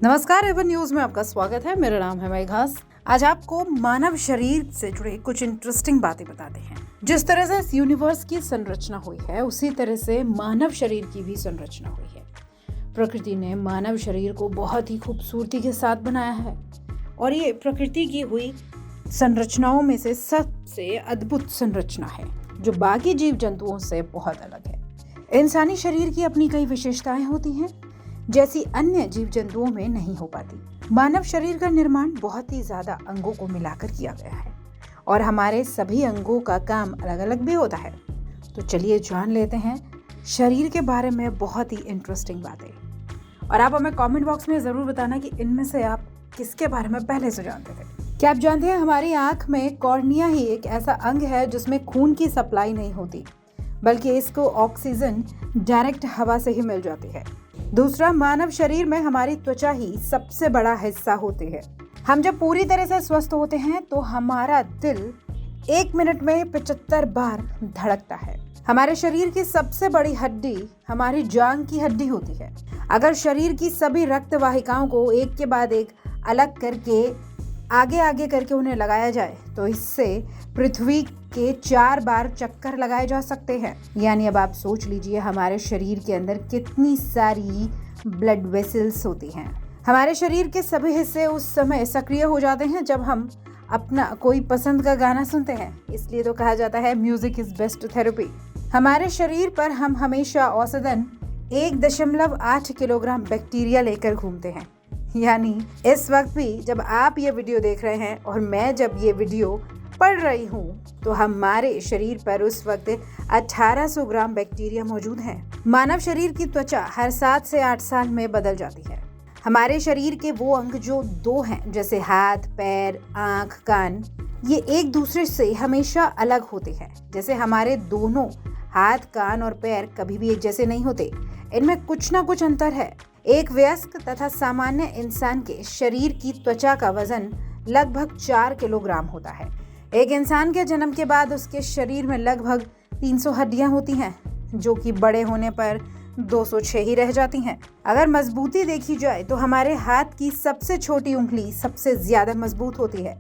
नमस्कार, Avon news में आपका स्वागत है। मेरा नाम है मेघास। आज आपको मानव शरीर से जुड़े कुछ इंटरेस्टिंग बातें बताते हैं। जिस तरह से इस यूनिवर्स की संरचना हुई है, उसी तरह से मानव शरीर की भी संरचना हुई है। प्रकृति ने मानव शरीर को बहुत ही खूबसूरती के साथ बनाया है और ये प्रकृति की हुई संरचनाओं में से सबसे अद्भुत संरचना है, जो बाकी जीव जंतुओं से बहुत अलग है। इंसानी शरीर की अपनी कई विशेषताएं होती हैं, जैसी अन्य जीव जंतुओं में नहीं हो पाती। मानव शरीर का निर्माण बहुत ही ज्यादा अंगों को मिलाकर किया गया है और हमारे सभी अंगों का काम अलग अलग भी होता है। तो चलिए जान लेते हैं शरीर के बारे में बहुत ही इंटरेस्टिंग बातें। और आप हमें कमेंट बॉक्स में जरूर बताना कि इनमें से आप किसके बारे में पहले से जानते थे। क्या आप जानते हैं हमारी आंख में कॉर्निया ही एक ऐसा अंग है जिसमें खून की सप्लाई नहीं होती, बल्कि इसको ऑक्सीजन डायरेक्ट हवा से ही मिल जाती है। दूसरा, मानव शरीर में हमारी त्वचा ही सबसे बड़ा हिस्सा होती है। हम जब पूरी तरह से स्वस्थ होते हैं तो हमारा दिल 1 मिनट में 75 बार धड़कता है। हमारे शरीर की सबसे बड़ी हड्डी हमारी जांघ की हड्डी होती है। अगर शरीर की सभी रक्त वाहिकाओं को एक के बाद एक अलग करके आगे करके उन्हें लगाया जाए तो इससे पृथ्वी के 4 बार चक्कर लगाए जा सकते हैं। यानी अब आप सोच लीजिए हमारे शरीर के अंदर कितनी सारी ब्लड वेसल्स होती हैं। हमारे शरीर के सभी हिस्से उस समय सक्रिय हो जाते हैं जब हम अपना कोई पसंद का गाना सुनते हैं। इसलिए तो कहा जाता है म्यूजिक इज बेस्ट थेरेपी। हमारे शरीर पर हम हमेशा औसतन 1.8 किलोग्राम बैक्टीरिया लेकर घूमते हैं। यानी इस वक्त भी जब आप ये वीडियो देख रहे हैं और मैं जब ये वीडियो पढ़ रही हूँ तो हमारे शरीर पर उस वक्त 1800 ग्राम बैक्टीरिया मौजूद हैं। मानव शरीर की त्वचा हर 7 से 8 साल में बदल जाती है। हमारे शरीर के वो अंग जो 2 हैं, जैसे हाथ, पैर, आंख, कान, ये एक दूसरे से हमेशा अलग होते हैं। जैसे हमारे दोनों हाथ, कान और पैर कभी भी एक जैसे नहीं होते, इनमें कुछ ना कुछ अंतर है। एक वयस्क तथा सामान्य इंसान के शरीर की त्वचा का वजन लगभग 4 किलोग्राम होता है। एक इंसान के जन्म के बाद उसके शरीर में लगभग 300 हड्डियां होती हैं, जो कि बड़े होने पर 206 ही रह जाती हैं। अगर मजबूती देखी जाए तो हमारे हाथ की सबसे छोटी उंगली सबसे ज्यादा मजबूत होती है,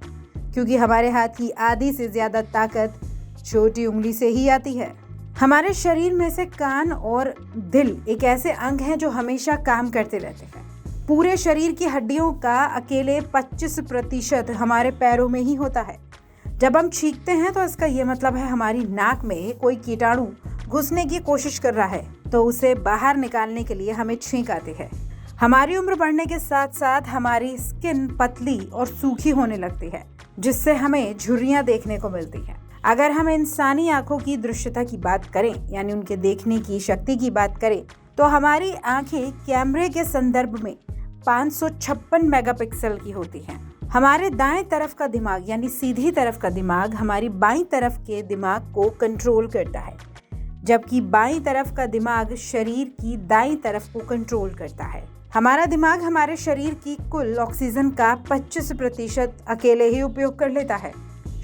क्योंकि हमारे हाथ की आधी से ज्यादा ताकत छोटी उंगली से ही आती है। हमारे शरीर में से कान और दिल एक ऐसे अंग हैं जो हमेशा काम करते रहते हैं। पूरे शरीर की हड्डियों का अकेले 25% हमारे पैरों में ही होता है। जब हम छींकते हैं तो इसका ये मतलब है हमारी नाक में कोई कीटाणु घुसने की कोशिश कर रहा है, तो उसे बाहर निकालने के लिए हमें छींक आती है। हमारी उम्र बढ़ने के साथ साथ हमारी स्किन पतली और सूखी होने लगती है, जिससे हमें झुर्रियां देखने को मिलती हैं। अगर हम इंसानी आंखों की दृश्यता की बात करें, यानी उनके देखने की शक्ति की बात करें, तो हमारी आंखें कैमरे के संदर्भ में 556 मेगापिक्सल की होती हैं। हमारे दाएं तरफ का दिमाग, यानी सीधी तरफ का दिमाग, हमारी बाईं तरफ के दिमाग को कंट्रोल करता है, जबकि बाईं तरफ का दिमाग शरीर की दाईं तरफ को कंट्रोल करता है। हमारा दिमाग हमारे शरीर की कुल ऑक्सीजन का 25% अकेले ही उपयोग कर लेता है।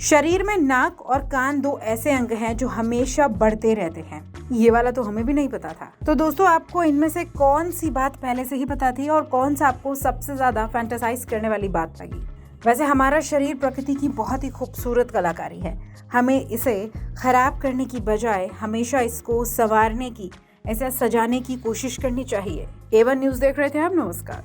शरीर में नाक और कान 2 ऐसे अंग हैं जो हमेशा बढ़ते रहते हैं। ये वाला तो हमें भी नहीं पता था। तो दोस्तों, आपको इनमें से कौन सी बात पहले से ही पता थी और कौन सा आपको सबसे ज्यादा फैंटासाइज करने वाली बात लगी? वैसे हमारा शरीर प्रकृति की बहुत ही खूबसूरत कलाकारी है। हमें इसे खराब करने की बजाय हमेशा इसको संवारने की, ऐसा सजाने की कोशिश करनी चाहिए। एवन न्यूज देख रहे थे आप। नमस्कार।